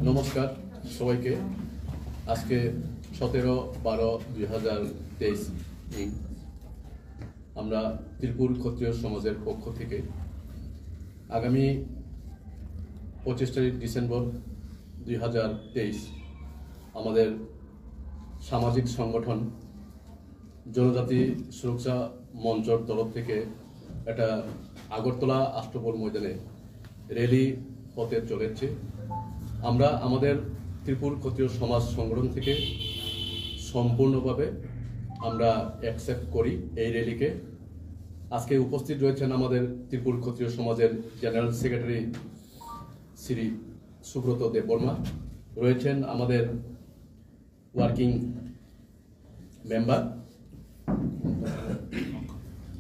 নমস্কার সবাইকে। আজকে 17-12-2023 আমরা ত্রিপুর ক্ষত্রিয় সমাজের পক্ষ থেকে আগামী 25 ডিসেম্বর 2023 আমাদের সামাজিক সংগঠন জনজাতি সুরক্ষা মঞ্চের তরফ থেকে একটা আগরতলা আষ্টপল ময়দানে র্যালি হতে চলেছে। আমরা আমাদের ত্রিপুর ক্ষত্রিয় সমাজ সংগঠন থেকে সম্পূর্ণভাবে আমরা অ্যাকসেপ্ট করি এই র্যালিকে। আজকে উপস্থিত রয়েছেন আমাদের ত্রিপুর ক্ষত্রিয় সমাজের জেনারেল সেক্রেটারি শ্রী সুব্রত দেববর্মা, রয়েছেন আমাদের ওয়ার্কিং মেম্বার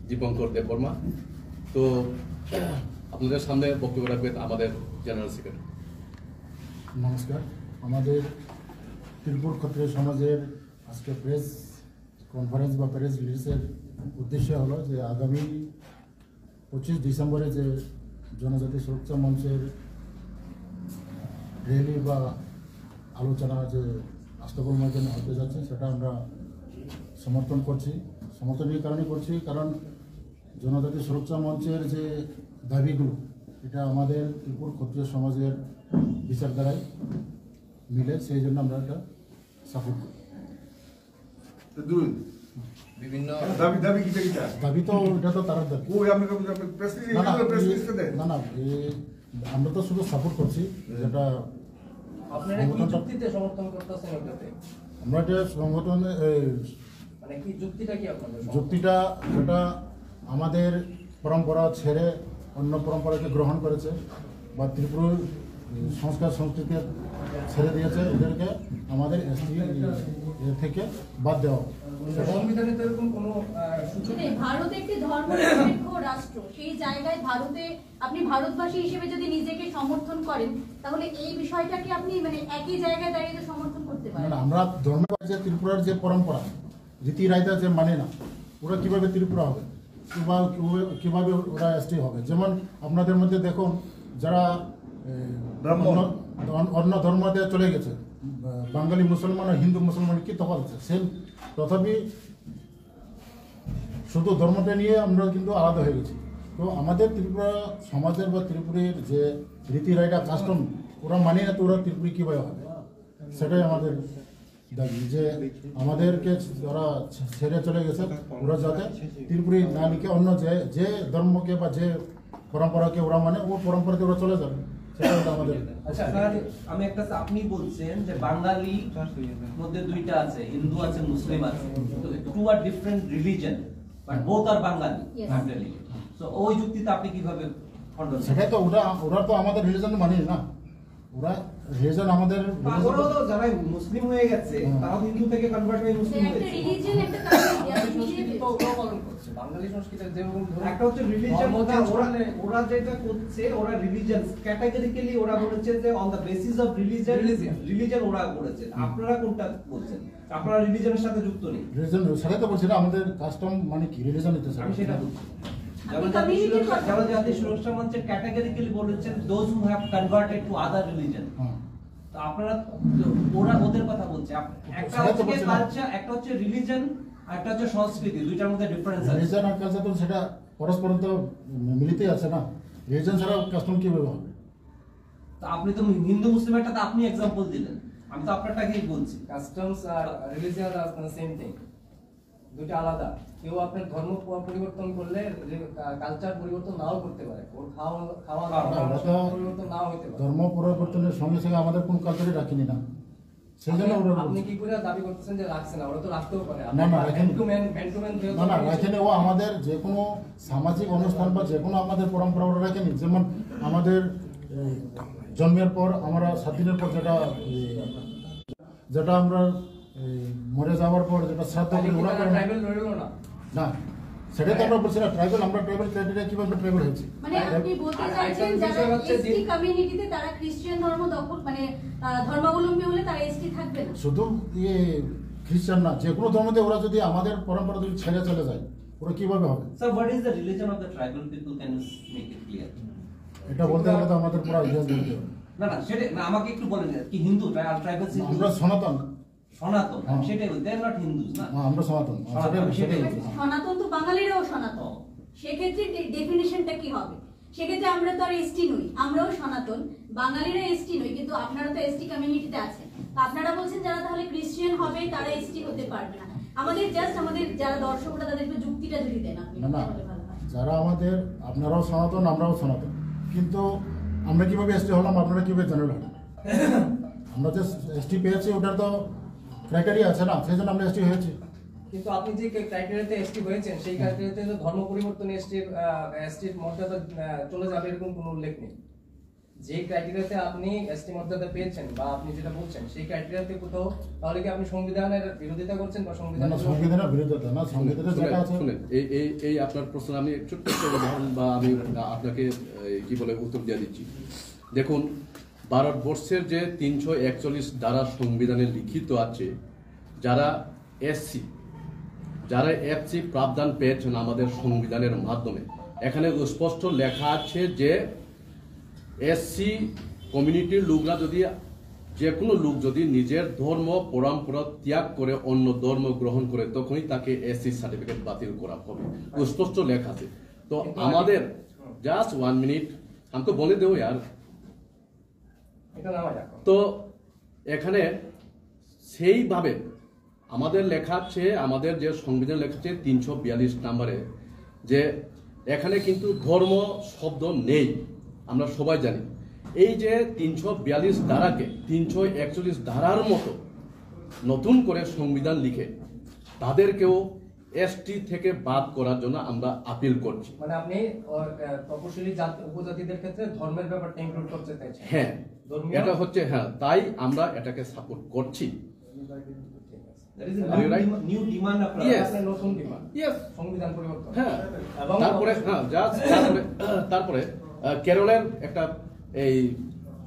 দীপঙ্কর দেববর্মা। তো আপনাদের সামনে বক্তব্য রাখবেন আমাদের জেনারেল সেক্রেটারি। নমস্কার। আমাদের ত্রিপুর ক্ষত্রিয় সমাজের আজকে প্রেস কনফারেন্স বা প্রেস রিলিজের উদ্দেশ্য হলো যে আগামী 25 ডিসেম্বরে যে জনজাতি সুরক্ষা মঞ্চের র্যালি বা আলোচনা যে আষ্টপল ময়দানে হতে যাচ্ছে সেটা আমরা সমর্থন করছি। সমর্থন এই কারণে করছি কারণ জনজাতি সুরক্ষা মঞ্চের যে দাবিগুলো এটা আমাদের ত্রিপুর ক্ষত্রিয় সমাজের বিচারধারায় মিলে, সেই জন্য আমরা এটা সাপোর্ট করি। বিভিন্ন দাবি তো এটা তো তার দাবি না না, আমরা তো শুধু সাপোর্ট করছি। যেটা আপনারা কি যুক্তিতে সমর্থন করতেছেন ওটাতে? আমরা এটা সংগঠনে মানে কি যুক্তিটা কি আপনাদের? যুক্তিটা যেটা আমাদের পরম্পরা ছেড়ে অন্য পরম্পরাকে গ্রহণ করেছে বা ত্রিপুরার সংস্কার সংস্কৃতি ছেড়ে দিয়েছে, এদেরকে আমাদের এসটি থেকে বাদ দেওয়া। সংবিধানে তো এরকম কোনো সূচনা নেই। ভারত একটি ধর্মনিরপেক্ষ রাষ্ট্র, সেই জায়গায় ভারতে আপনি ভারতবাসী হিসেবে যদি নিজেকে সমর্থন করেন তাহলে এই বিষয়টাকে আপনি মানে একই জায়গায় দাঁড়িয়ে সমর্থন করতে পারেন না। আমরা ধর্মের যে ত্রিপুরার যে পরম্পরা রীতি রায়তা যে মানে না, ওরা কিভাবে ত্রিপুরা হবে, কিভাবে ওরা এসটি হবে? যেমন আপনাদের মধ্যে দেখুন যারা অন্য ধর্মতে চলে গেছে, বাঙালি মুসলমান আর হিন্দু মুসলমান কি তফাৎ আছে? সেম, তথাপি শুধু ধর্মটা নিয়ে আমরা কিন্তু আলাদা হয়ে গেছি। তো আমাদের ত্রিপুরা সমাজের বা ত্রিপুরের যে রীতি রায়টা কাস্টম ওরা মানে না, তো ওরা ত্রিপুরী কীভাবে হবে? সেটাই আমাদের দাবি যে আমাদেরকে যারা ছেড়ে চলে গেছে ওরা যাতে ত্রিপুরী না লিখে অন্য যে ধর্মকে বা যে পরম্পরাকে ওরা মানে ও পরম্পরাতে ওরা চলে যাবে, সেটা আমাদের। আচ্ছা, আমি একটা, আপনি বলছেন যে বাঙালি মধ্যে দুইটা আছে, হিন্দু আছে, মুসলিম আছে, two are different religion but both are Bangali actually. So ওই যুক্তিতে আপনি কিভাবে খণ্ডন? সেটাই তো, ওরা তো আমাদের রিলিজন মানে না, ওরা রিলিজন আমাদের ওরাও তো যারা মুসলিম হয়ে গেছে তারাও হিন্দু থেকে কনভার্ট হয়ে মুসলিম একটা হয়েছে। রিলিজিয়ন একটা কমিউনিটি তো ওরা পালন করছে বাঙালি সংস্কৃতির যেরকম একটা হচ্ছে রিলিজিয়ন, ওরা যেটা করছে ওরা রিলিজিয়ন ক্যাটাগরিক্যালি ওরা বলেছে যে on the basis of religion ওরা করেছে। আপনারা কোনটা বলছেন? আপনারা রিলিজিয়নের সাথে যুক্ত নেই। রিলিজন সেটাই তো বলছি না, আমাদের কাস্টম মানে কি রিলিজন নিতে আমি সেটা বলছি। যেমন জাতীয় সুরক্ষা মঞ্চের ক্যাটাগরিক্যালি বলেছেন those who have converted to other religion. তো আপনারা ওরা ওদের কথা বলছে। একটা হচ্ছে কালচার, একটা হচ্ছে রিলিজিয়ন, আর একটা হচ্ছে সংস্কৃতি, দুইটার মধ্যে ডিফারেন্স আছে। রিলিজন আর কালচার তো সেটা পরস্পর তো মিলিতই আছে না, রিলিজন ছাড়া কাস্টম কিভাবে হবে? তো আপনি তো হিন্দু মুসলিমেরটা তো আপনি एग्जांपल দিলেন, আমি তো আপনারটাকেই বলছি। কাস্টমস আর রিলিজিয়ন আর সেম থিং, দুটো আলাদা। কেউ আপনার ধর্ম পরিবর্তন করলে কালচার পরিবর্তন নাও করতে পারে, ওর খাওয়া পরিবর্তন নাও হতে পারে। ধর্ম পরিবর্তনের সঙ্গে সঙ্গে আমাদের কোন কালচারে রাখিনি না, সেই জন্য আপনি কি করে দাবি করতেছেন যে রাখছে না? ওরা তো রাখতেও পারে। না না রাখেনি, না না রাখেনি। ও আমাদের যে কোনো সামাজিক অনুষ্ঠান বা যে কোনো আমাদের পরম্পরা ওরা রাখেনি। যেমন আমাদের জন্মের পর আমরা 7 দিনের পর যেটা আমরা মরে যাওয়ার পর যেটা শ্রাদ্ধ করি ওরা ট্রাইবাল রইল না। না, সেটাই তো আমরা বলছি না। ট্রাইবাল, আমরা ট্রাইবাল ক্রাইটেরিয়া কিভাবে ট্রাইবাল হয়েছে? মানে আপনি বলতে চাইছেন যারা এসটি কমিউনিটিতে তারা খ্রিস্টান ধর্ম দখল মানে ধর্মাবলম্বী হলে তারা এসটি থাকবে না? শুধু খ্রিস্টান না, যে কোনো ধর্মতে ওরা যদি আমাদের পরম্পরা যদি ছেড়ে চলে যায় ওরা কিভাবে হবে? Sir, what is the religion of the tribal people? Can you make it clear? এটা বলতে গেলে তো আমাদের পুরো ইতিহাস বলতে হবে। না না সেটা না, আমাকে একটু বলেন কি হিন্দু ট্রাইবাল আমরা সনাতন। সনাতন হ্যাঁ। সেটাই বলতে নট হিন্দুস না আমরা সনাতন, সেটাই বলছি। সনাতন তো বাঙালিরাও সনাতন, সেক্ষেত্রে ডেফিনেশনটা কি হবে? সেক্ষেত্রে আমরা তো আর এসটি নই, আমরাও সনাতন, বাঙালিরা এসটি নই, কিন্তু আপনারা তো এসটি কমিউনিটিতে আছেন। তো আপনারা বলছেন যারা তাহলে ক্রিশ্চিয়ান হবে তারা এসটি হতে পারবে না। আমাদের যারা দর্শকরা তাদের একটু যুক্তিটা যদি দেন আপনি, না না, তাহলে ভালো হয়। যারা আমাদের, আপনারাও সনাতন আমরাও সনাতন, কিন্তু আমরা কিভাবে এসটি হলাম, আপনারা কিভাবে জেনারেল হলেন? আমরা যে এসটি পেয়েছি ওটার তো ক্রাইটেরিয়া আছে না, সেই জন্য আমরা এসটি হয়েছি। কিন্তু আপনি যে ক্রাইটেরিয়াতে এসটি হয়েছেন সেই ক্রাইটেরিয়াতে তো ধর্ম পরিবর্তন এসটির মর্যাদা চলে যাবে এরকম কোনো উল্লেখ নেই। যে ক্রাইটেরিয়াতে আপনি এসটি মর্যাদা পেয়েছেন বা আপনি যেটা বলছেন সেই ক্রাইটেরিয়াতে কোথাও, তাহলে কি আপনি সংবিধানের বিরোধিতা করছেন বা সংবিধানের বিরোধিতা না, সংবিধানের যেটা আছে। শুনেন, এই আপনার প্রশ্ন আমি ছোট্ট একটা উদাহরণ বা আমি আপনাকে কি বলে উত্তর দিয়ে দিচ্ছি। দেখুন, ভারতবর্ষের যে 341 ধারা সংবিধানে লিখিত আছে, যারা এসসি প্রাবধান পেয়েছেন আমাদের সংবিধানের মাধ্যমে, এখানে স্পষ্ট লেখা আছে যে এসসি কমিউনিটির লোকরা যদি, যে কোনো লোক যদি নিজের ধর্ম পরম্পরা ত্যাগ করে অন্য ধর্ম গ্রহণ করে তখনই তাকে এসসি সার্টিফিকেট বাতিল করা হবে, স্পষ্ট লেখা আছে। তো আমাদের জাস্ট 1 মিনিট আমাকে বলে দেও यार। তো এখানে সেইভাবে আমাদের লেখা আছে, আমাদের যে সংবিধান লেখা আছে 342 নম্বরে, যে এখানে কিন্তু ধর্ম শব্দ নেই, আমরা সবাই জানি। এই যে 342 ধারাকে 341 ধারার মতো নতুন করে সংবিধান লিখে তাদেরকেও এসটি থেকে বাদ করার জন্য আমরা আপিল করছি। মানে আপনি তপশিলি উপজাতিদের ক্ষেত্রে ধর্মের ব্যাপারটা ইনক্লুড করতে চাইছেন? হ্যাঁ, এটা হচ্ছে, হ্যাঁ, তাই আমরা এটাকে সাপোর্ট করছি। That is a Are you right? new demand of Yes. আপনার নতুন ডিমান্ড Yes. সংবিধান পরিবর্তন। হ্যাঁ, এবং তারপরে কেরলের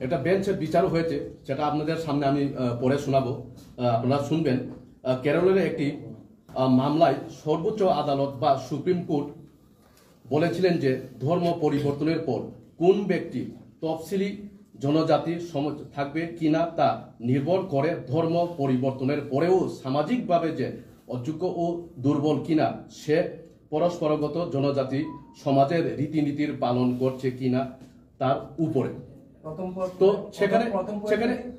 একটা বেঞ্চের বিচার হয়েছে, সেটা আপনাদের সামনে আমি পড়ে শোনাবো, আপনারা শুনবেন। কেরলের একটি মামলায় সর্বোচ্চ আদালত বা সুপ্রিম কোর্ট বলেছিলেন যে ধর্ম পরিবর্তনের পর কোন ব্যক্তি তফসিলি জনজাতি সমাজ থাকবে কিনা তা নির্ভর করে ধর্ম পরিবর্তনের পরেও সামাজিকভাবে যে অযোগ্য ও দুর্বল কিনা, সে পরস্পরগত জনজাতি সমাজের রীতিনীতির পালন করছে কিনা তার উপরে। তো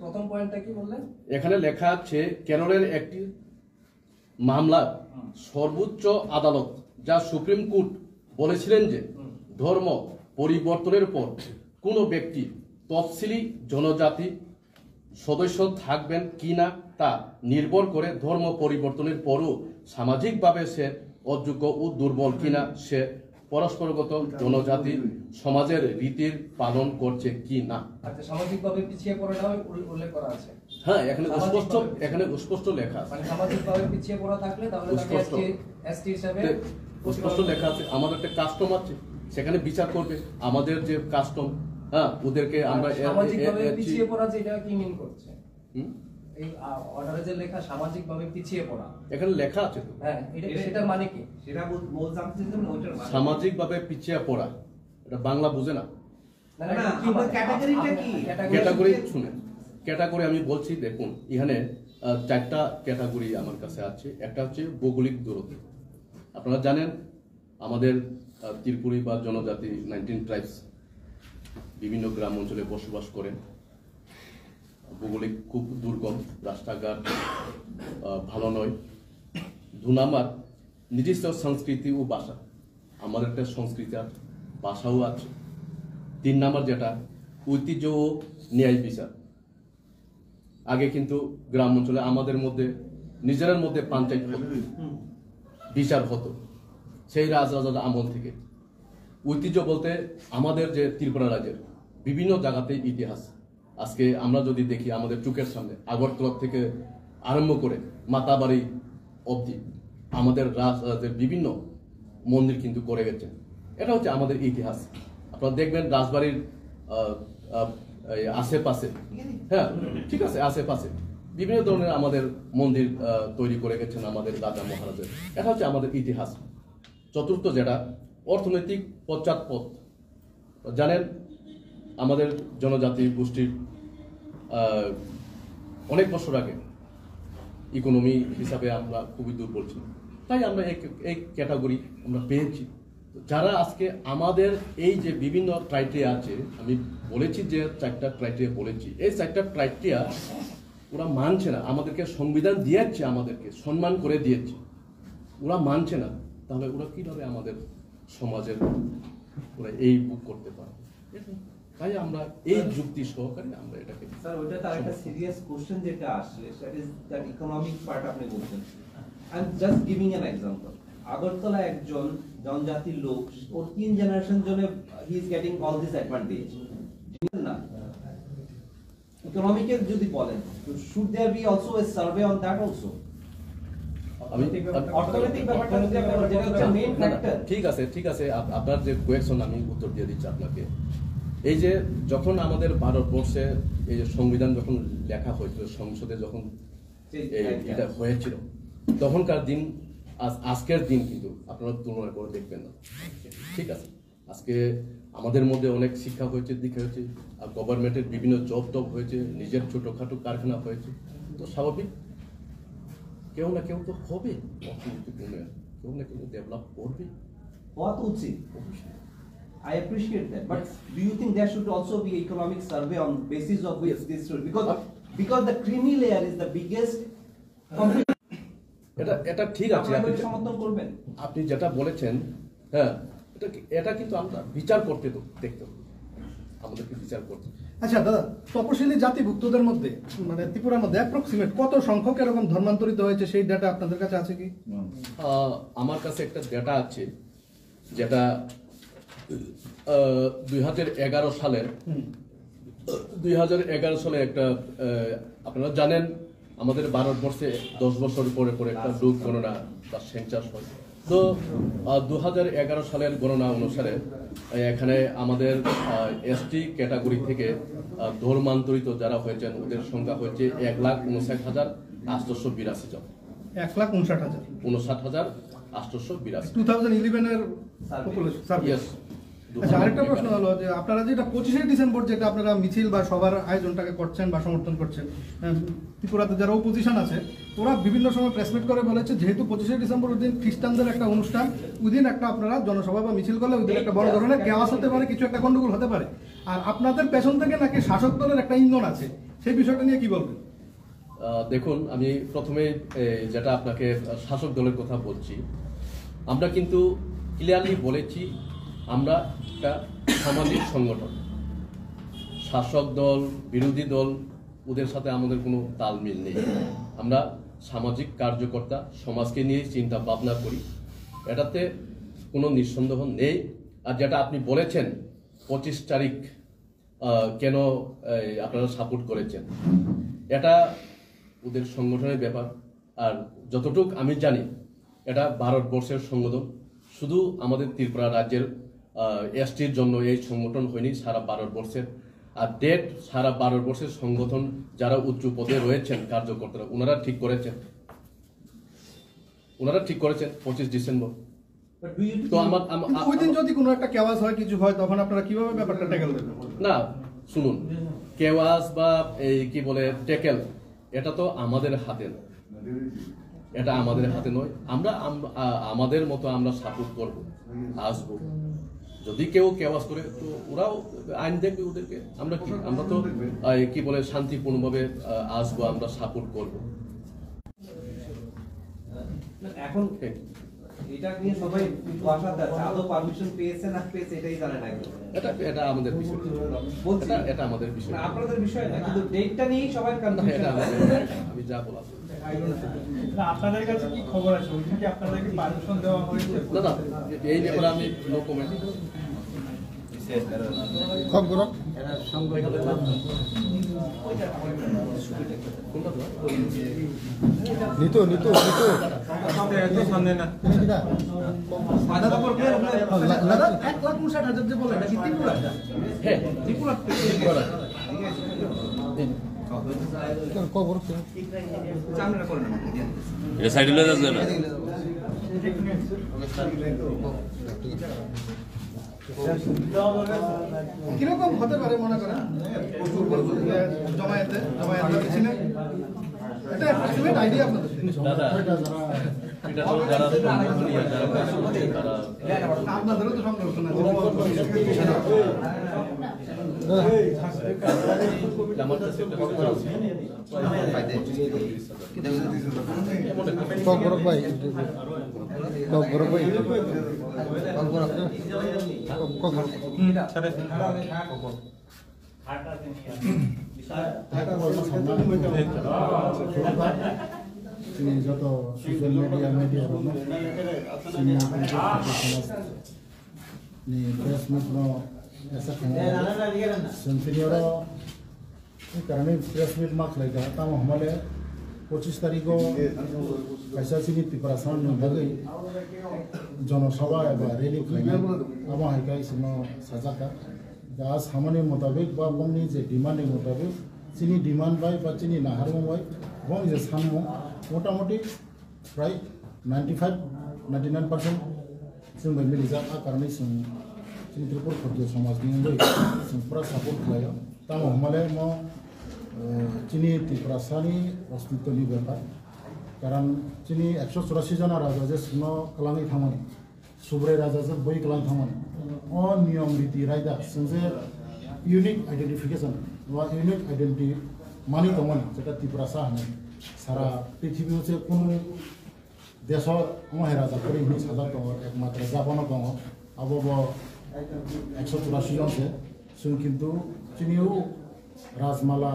প্রথম পয়েন্টটা কি বললেন? এখানে লেখা আছে কেরলের একটি মামলা সর্বোচ্চ আদালত যা সুপ্রিম কোর্ট বলেছিলেন যে ধর্ম পরিবর্তনের পর কোনো ব্যক্তি তফসিলি জনজাতি সদস্য থাকবেন কিনা তা নির্ভর করে ধর্ম পরিবর্তনের পরও সামাজিকভাবে সে অযোগ্য ও দুর্বল কিনা, সে পরস্পরগত জনজাতি সমাজের রীতির পালন করছে কি না। আচ্ছা, সামাজিকভাবে পিছিয়ে পড়াটাও উল্লেখ করা আছে। হ্যাঁ, এখানে স্পষ্ট লেখা আছে। মানে সামাজিকভাবে পিছিয়ে পড়া থাকলে তাহলে তাকে এসটি হিসাবে স্পষ্ট লেখা আছে। আমাদের একটা কাস্টম আছে, সেখানে বিচার করবে আমাদের যে কাস্টম। হ্যাঁ, ওদেরকে আমরা সামাজিকভাবে পিছিয়ে পড়া, যেটা কি মিন করছে এই অর্ডারে যে লেখা সামাজিকভাবে পিছিয়ে পড়া, এখানে লেখা আছে তো। হ্যাঁ, সেটার মানে কি? সেটা ওইটার মানে সামাজিকভাবে পিছিয়ে পড়া, এটা বাংলা বুঝে না। না, না, কি আমার মানে? ক্যাটাগরিটা কি? ক্যাটাগরি শুনেন, ক্যাটাগরি আমি বলছি। দেখুন, এখানে 4টা ক্যাটাগরি আমার কাছে আছে। একটা হচ্ছে ভৌগোলিক দূরত্ব। আপনারা জানেন আমাদের ত্রিপুরী বা জনজাতি 19 ট্রাইবস বিভিন্ন গ্রাম অঞ্চলে বসবাস করেন। ভৌগোলিক খুব দুর্গম, রাস্তাঘাট ভালো নয়। 2 নাম্বার নিজস্ব সংস্কৃতি ও ভাষা, আমার একটা সংস্কৃতি আর ভাষাও আছে। 3 নাম্বার যেটা ঐতিহ্য ও ন্যায় বিচার। আগে কিন্তু গ্রাম অঞ্চলে আমাদের মধ্যে নিজেদের মধ্যে পঞ্চায়েত বিচার হতো সেই রাজরাজার আমল থেকে। ঐতিহ্য বলতে আমাদের যে ত্রিপুরা রাজ্যের বিভিন্ন জায়গাতে ইতিহাস, আজকে আমরা যদি দেখি আমাদের চোখের সামনে আগরতলা থেকে আরম্ভ করে মাতাবাড়ি অবধি আমাদের রাজরাজের বিভিন্ন মন্দির কিন্তু করে গেছে। এটা হচ্ছে আমাদের ইতিহাস। আপনারা দেখবেন রাজবাড়ির আশেপাশে, হ্যাঁ ঠিক আছে, আশেপাশে বিভিন্ন ধরনের আমাদের মন্দির তৈরি করে গেছেন আমাদের রাজা মহারাজের। এটা হচ্ছে আমাদের ইতিহাস। চতুর্থ যেটা অর্থনৈতিক পশ্চাৎপদ, জানেন আমাদের জনজাতি গোষ্ঠীর অনেক বছর আগে ইকোনমি হিসাবে আমরা খুবই দুর্বল ছিল, তাই আমরা এই ক্যাটাগরি আমরা পেয়েছি। যারা আজকে আমাদের এই যে বিভিন্ন ক্রাইটেরিয়া আছে, আমি বলেছি যে 4টা ক্রাইটেরিয়া বলেছি, এই 4টা ক্রাইটেরিয়া ওরা মানছে না। আমাদেরকে সংবিধান দিয়েছে, আমাদেরকে সম্মান করে দিয়েছে, ওরা মানছে না। তাহলে ওরা কিভাবে আমাদের সমাজের ওরা এই বুক করতে পারে? তাই আমরা এই যুক্তি সহকারে আমরা এটাকে স্যার ওটা তার একটা সিরিয়াস কোশ্চেন যেটা আসছে, that is that economic part আপনি বলছেন। I am just giving an example. Agartala একজন জনজাতির লোক, ওর 3 জেনারেশন জন্য he is getting all this advantage না। ইকোনমিকের যদি বলেন, তো should there be also a survey on that also? অর্থনৈতিক ব্যাপারটা যদি আপনি বলেন, যেটা হচ্ছে মেইন ফ্যাক্টর। ঠিক আছে আপনার যে কোয়েকশন আমি উত্তর দিয়ে দিচ্ছি আপনাকে। এই যে যখন আমাদের ভারতবর্ষে এই যে সংবিধান যখন লেখা হয়েছিল, সংসদে যখন এটা হয়েছিল, তখনকার দিন আজকের দিন কিন্তু আপনারা তুলনা করে দেখবেন না। ঠিক আছে, আজকে আমাদের মধ্যে অনেক শিক্ষা হয়েছে, দীক্ষা হয়েছে, আর গভর্নমেন্টের বিভিন্ন জব টব হয়েছে, নিজের ছোটখাটো কারখানা হয়েছে। তো স্বাভাবিক কেউ না কেউ তো হবে, অর্থনৈতিক উন্নয়ন কেউ না কেউ ডেভেলপ করবে। হওয়া তো উচিত। I appreciate that, but do you think there should also be economic survey on basis of which this should, because the creamy layer is the biggest. এটা ঠিক আছে, আপনি সমর্থন করবেন? আপনি যেটা বলেছেন, হ্যাঁ, এটা কিন্তু আমরা বিচার করতে তো দেখতে হবে, আমাদেরকে বিচার করতে। আচ্ছা দাদা, তপশিলি জাতিভুক্তদের মধ্যে মানে ত্রিপুরার মধ্যে অ্যাপ্রক্সিমেট কত সংখ্যক এরকম ধর্মান্তরিত হয়েছে, সেই ডাটা আপনাদের কাছে আছে কি? আমার কাছে একটা ডেটা আছে, যেটা 2011 সালে একটা আপনারা জানেন আমাদের ভারতবর্ষে 10 বছর পরে পরে একটা লোক গণনা বা সেন্সাস হয়। তো 2011 সালের গণনা অনুসারে এখানে আমাদের এসটি ক্যাটাগরি থেকে ধর্মান্তরিত যারা হয়েছেন ওদের সংখ্যা হয়েছে 1,59,882 জন। 1,59,882 2011 এর পপুলেশন সার্ভে। Yes. আচ্ছা, আরেকটা প্রশ্ন হলো যে আপনারা যেটা 25শে ডিসেম্বর যেটা আপনারা মিছিল বা সবার আয়োজনটাকে করছেন বা সমর্থন করছেন, ত্রিপুরাতে যারা অপোজিশন আছে ওরা বিভিন্ন সময় প্রেসমিট করে বলেছে যেহেতু 25শে ডিসেম্বর ওই দিন খ্রিস্টানদের একটা অনুষ্ঠান, ওই দিন একটা আপনারা জনসভা বা মিছিল করলে ওই দিন একটা বড় ধরনের কেওয়াস হতে পারে, কিছু একটা গন্ডগোল হতে পারে, আর আপনাদের পেছন থেকে নাকি শাসক দলের একটা ইন্ধন আছে, সেই বিষয়টা নিয়ে কি বলবেন? দেখুন, আমি প্রথমে যেটা আপনাকে শাসক দলের কথা বলছি, আমরা কিন্তু ক্লিয়ারলি বলেছি আমরা একটা সামাজিক সংগঠন। শাসক দল, বিরোধী দল, ওদের সাথে আমাদের কোনো তালমিল নেই। আমরা সামাজিক কার্যকর্তা, সমাজকে নিয়ে চিন্তা ভাবনা করি, এটাতে কোনো নিঃসন্দেহ নেই। আর যেটা আপনি বলেছেন 25 তারিখ কেন আপনারা সাপোর্ট করেছেন, এটা ওদের সংগঠনের ব্যাপার। আর যতটুক আমি জানি এটা ভারতবর্ষের সংগঠন, শুধু আমাদের ত্রিপুরা রাজ্যের এসটির জন্য এই সংগঠন হয়নি, সারা ভারতবর্ষের। আর ডেট সারা ভারতবর্ষের সংগঠন যারা উচ্চ পদে রয়েছেন কার্যকর্তারা, ওনারা ঠিক করেছেন 25 ডিসেম্বর। তো ওই দিন যদি কোনো একটা কেওয়াস হয়, কিছু হয়, তখন আপনারা কিভাবে ব্যাপারটা ট্যাকেল দেবেন? না, শুনুন, কেওয়াস বা এই কি বলে ট্যাকেল, এটা তো আমাদের হাতে নয়, এটা আমাদের হাতে নয়। আমরা আমাদের মতো আমরা সাপোর্ট করব, আসবো। যদি কেউ কেওয়াস করে তো ওরাও আইন দেখবে ওদেরকে। আমরা তো কি বলে শান্তিপূর্ণভাবে আসবো, আমরা সাপোর্ট করব। এখন এটা নিয়ে সবাই ভাষাতে আছে, আদৌ পারমিশন পেয়েছে না পেয়েছে এটাই জানে না। এটা আমাদের বিষয়, বলছি এটা আমাদের বিষয়, আপনাদের বিষয় না, কিন্তু ডেটটা নিয়েই সবাই কনফিউশন আছে। আমি যা বললাম। আপনাদের কাছে কি খবর আছে, ওই দিন কি আপনাদেরকে পারমিশন দেওয়া হয়েছে? দাদা, এই ব্যাপারে আমি নো কমেন্ট। নিতু সামনে না দাদা 1,59,000 যে বলে নাকি ত্রিপুরা? হ্যাঁ, ত্রিপুরা এটা সাইডে লয়ে যাচ্ছে না। কিরকম হতে পারে মনে করেন জমায়েতে ছিলেন এটা অ্যাপ্রক্সিমেট আইডিয়া আপনাদের দাদা এটা তো যারা সংগঠনীয় যারা তারা আপনাদেরও তো সংগঠন আছে আমার কাছে একটা কথা আছে তিনি যত social media ni press meet no ऐसा संतरियों कारण प्रेस मीट मा खलेगा तम हमले 25 तारीख को कैसा सिनी प्रिपरेशन लगे जनसभा एवं रैली खलेगा अब है इसमें सजा का आज हमारे मुताबिक बा बंगनी जे डिमांड मुताबिक चीनी डिमांड बाय बा चीनी नाहार बाय बंग जे सानमो मोटामुटी प्राय 95-99% जों बे मिलिजा कारणे जों चीनी त्रिपुर खर्ज समाजनि जों पूरा सपोर्ट खालायो तम हमले म चीनी त्रिपुरासानि अस्तित्वनि बेपार कारण चीनी 184 जना राजा जे सुनो कलाङै थांमोन सुब्रे राजा जे बै कलां थांमोन अ नियम रीति रायदा जों जे यूनिक आइडेंटिफिकेशन वा यूनिक आइडेंटिटी मानि दमन जेटा त्रिपुरासा होनो सारा पृथ्वीयाव जे कोनो देशर महाराजाफोर हिनि साजा दङ एकमात्र जापानाव दङ अब 184 जनसे जों किन्तु चीनियाव राजमाला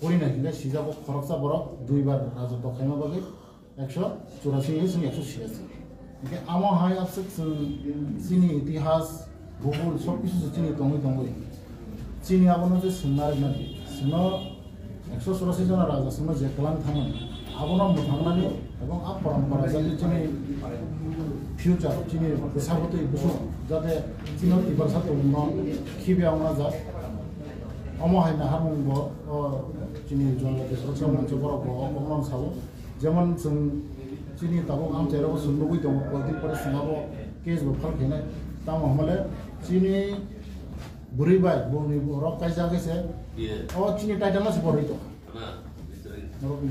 परिनायखिले सिजाखौ खरकसा बरक दुइबार राजत्व खायमा बागै 184 जों 186 ओके आमा हाय आपसे चीनी इतिहास भूगोल सब কিছু चीनी दङै चीनी आबनो जे सुनार नानि सुनो 184 जना राजा सुनो जे कलां थाङो आबनो मुथांनानि এবং আ পরম্পরা যাতে চীনি ফিউচার চীনি বেসাবতে বুঝো যাতে চীন তিবার সাথে উন্নয়ন খিবে আমরা যা অমহাইনা হারমুঙ্গ চীনি জনজাতি সুরক্ষা মঞ্চ বড় অমন সাবো যেমন जों চীনি তাবো আম চেরাবো সুন্দরই দङ কলতি পরে সিঙ্গাবো কেস বো ফালখেনে তাম हमले চীনি বুড়িবাই বনি রক কাইজা গেছে ও চীনি টাইটেলস বড়ই তো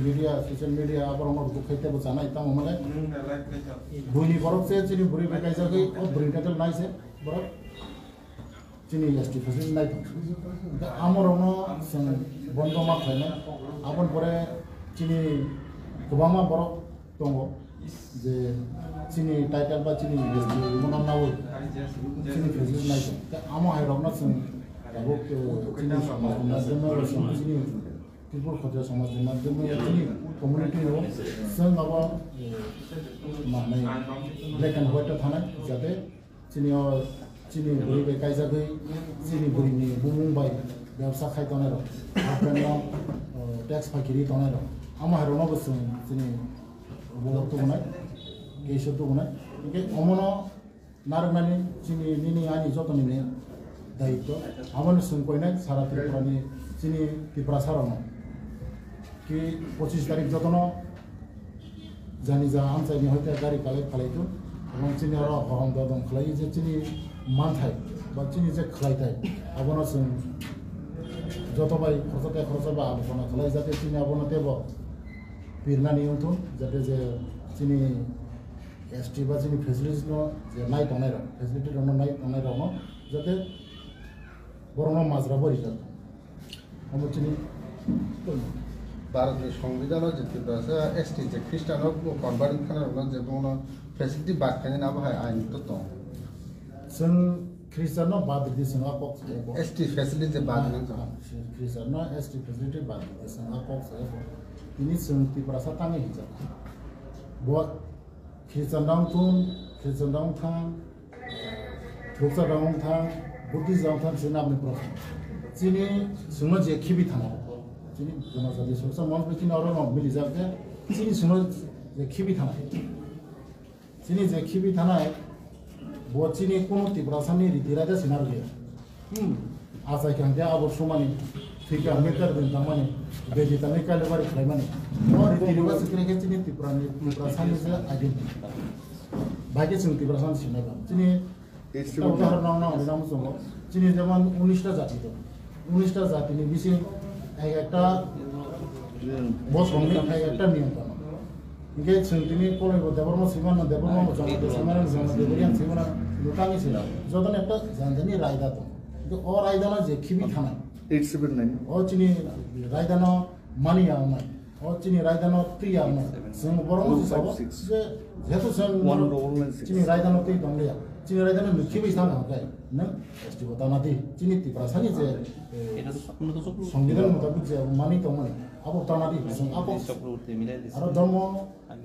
मीडिया सोशल मीडिया अब हम दुखैते बचाना इतना हमले बुनी बरफ से चीनी बुरी बेकाय जागै और बुरी टाइटल नाइ से बरफ चीनी एसटी फसिल नाइ दा आमरनो जों बन्द मा खायना आबन परे चीनी गोबांमा बरफ दङ जे चीनी टाइटल बा चीनी एसटी मना नाव चीनी फसिल नाइ दा आमो हायरबना जों दाबो चीनी समाज चीनी त्रिपुर खर्ज समाज माध्यम कम्युनिटी हो जों माबा माने ब्लैक एंड व्हाइट थानाय जाते चीनी बुरी बे कायजागै चीनी बुरिनि बुमुंबाय व्यवसा खायतनाय र आपनो टैक्स फाकिरि तनाय र आमा हरनो बसुं चीनी बलतो बनाय केसो तो बनाय के अमनो नारगनानि चीनी निनि आनि जतनि ने दायित्व आमन जों कयनाय सारा त्रिपुरानि चीनी त्रिपुरा सारानो कि 25 तारिख जतनो जानि जा आमसाइनि हयते गारि काले खालायतो এবং चीनी आरो हरम दं खालाय जे चीनी मानथाय बा चीनी जे खालायथाय आबनो जों जतबाय खरसाबा आलोचना खालाय जाते चीनी आबनो तेबो बिरनानि उनथुन जाते जे चीनी एसटी बा चीनी फेसिलिटिस नो जे नाय तनाय र फेसिलिटि नो नाय तनाय र जाते बरनो माजरा बरि जात हम चीनी भारतीय संविधान जितने एसटी जे ख्रिस्टान कन्भार्ट खालामना जे बुङो फेसिलिटी बाद खायनो ना बाहाय आइन तो दं जों ख्रिस्टान बाद दिसन आकक एसटी फेसिलिटी बाद नों ख्रिस्टान एसटी फेसिलिटी बाद दिसन आकक ini जों त्रिपुरा साताङै हिजा बो ख्रिस्टान दां थां बुक्सा दां थां बुद्धिस्ट दां थां जोंनाबनि प्रश्न चीनी जोंनो जे खिबि थाङो चीनी जनजाति सुरक्षा मंच पे चीनी और मिली जाते चीनी सुनो जे खिबि थानाय बो चीनी कोनो त्रिपुरासानि रीतिराजा सिनार गया आसाय खांते आबर समानि थिका मिटार दिन तामानि बेजितानि कालेबारि खायमानि और रीतिरिवाज सिक्रेके चीनी त्रिपुरासानि जे आइडेंटिटी बागे जों त्रिपुरासानि सिनायबा चीनी একটা উদাহরণ নাও নিলাম সঙ্গে চিনি যেমন 19টা জাতি তো 19টা জাতি নিয়ে বেশি একটা বসঙ্গে একটা নিয়ম কানুন 이게 지금 তিনি কলেজ দেবর্ম সিমানা দেবর্ম জমাতে সিমানা দেবরিয়ান সিমানা লুটানি ছিল যতন একটা জানজানি রায়দা তো কিন্তু ও রায়দানা যে খিবি থানা 879 ও চিনি রায়দানা মানি আমনাই ও চিনি রায়দানা ত্রি আমনাই जों বরং সব যে যেহেতু जों চিনি রায়দানা ত্রি দংলিয়া চিনি রায়দানা খিবি থানা গায় না এসটি বতানাতি চিনি তিপ্রাসানি যে সংবিধান মোতাবেক যে মানি তো মানে আবো তানাতি जों আবো আর ধর্ম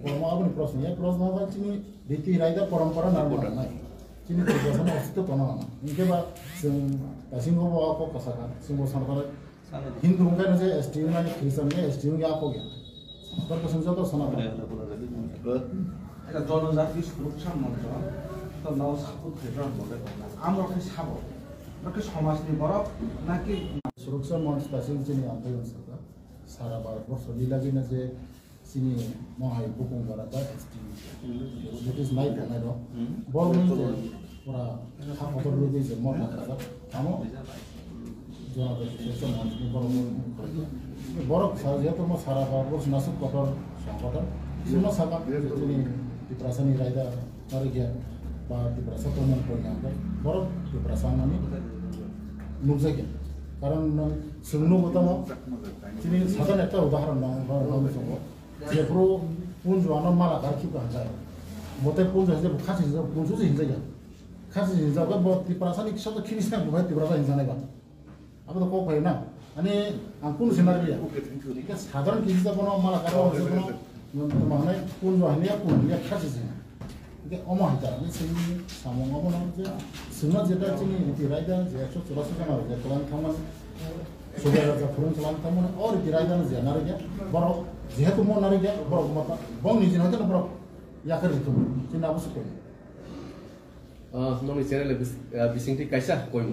কর্ম আপনি প্রশ্ন এক প্রশ্ন হয় চিনি রীতি রায়দা পরম্পরা নারমা নাই চিনি তিপ্রাসানি অস্তিত্ব তো না ইনকে বা जों दासिमबो आको कसाका जोंबो सरकार हिंदू मुंगानो जे एसटी माने ख्रिस्टान ने एसटी मुंगा आको गया सरकार संजोग तो सना এটা জনজাতি সুরক্ষা মন্ত্র তো নাও সাপোর্ট ফেডারেল বলে আমরা কি সাবো নাকি সমাজনি বরফ নাকি सुरक्षा मंच दासिम चिनी आंदोलन सरकार सारा भारतवर्ष लीलागिना जे चिनी महाय बुकुं बारा दा एसटी इट इज नाइट नाइ रो बरमिन जे पुरा हाफतर लुगै जे मरना था थामो जनाबे सुरक्षा मंच नि बरफ साजे तो म सारा भारतवर्ष नासुक कटर संकट जुनो साका चिनी तिप्रासानि रायदा मारे गया बा तिप्रासा प्रमाण करना बरफ तिप्रासानि नुकजागे কারণ সুন্নু বতাম তিনি সাধারণ একটা উদাহরণ নাম সঙ্গে যে পুরো পুঞ্জ আনন্দ মালা গাখি যায় মতে পুঞ্জ হয়েছে খাসি পুঞ্জ হিংসা খাসি হিংসা তিপ্রাসানি সাথে খিরিস্তান বুঝাই তিপ্রাসা হিংসা নাই আবার তো কক হয় না মানে কোন সিনারিয়া সাধারণ হিংসা কোনো মালা কারো কোনো মানে পুঞ্জ হানিয়া পুঞ্জিয়া খাসি 이게 어마하다. 지금 사몽어는 이제 스나제다 지금 이렇게 라이다 이제 184가 나오죠. 그런 타면 소개하자 그런 사람 타면 어디 라이다는 이제 나르게 바로 제해도 뭐 나르게 바로 뭐다. 봉니진 하잖아 바로 약을 좀 지나고 싶어. 너무 চ্যানেলে বিশিংটি কাইসা কইম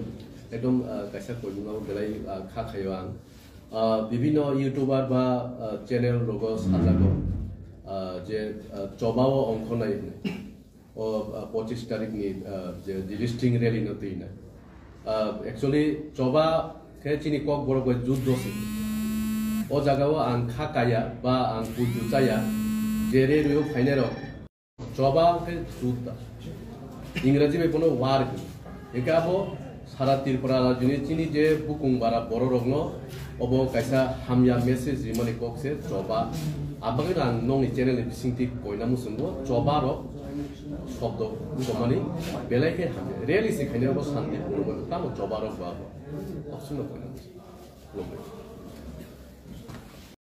একদম কাইসা কইম না বেলাই খা খাইবাং বিভিন্ন ইউটিউবার বা চ্যানেল লোক সাজাগো যে জবাও অংশ নাই ও 25 তারিখনি যে লিস্টিং র্যালি নতেই না অ্যাকচুয়ালি জবা কে চিনি কক বড় কই যুদ্ধ সি ও জায়গাও আং খা কায়া বা আং বুজু জায়া জেরে রিও ফাইনার জবা কে যুদ্ধ ইংরেজি মে কোনো ওয়ার কি একাবো সারা ত্রিপুরা রাজ্যনি চিনি যে বুকুং বারা বড় রগ্ন অব কাইসা হাময়া মেসেজ রিমানি ককসে জবা আবাগে আং নং চ্যানেলে বিসিংটি কইনামু সঙ্গ জবা রক শব্দ মানে বেলাইকে হামে রিয়েলি সিখাইনাবো শান্তি পূর্ণ তামো জবা রক বা অপশন কইনামু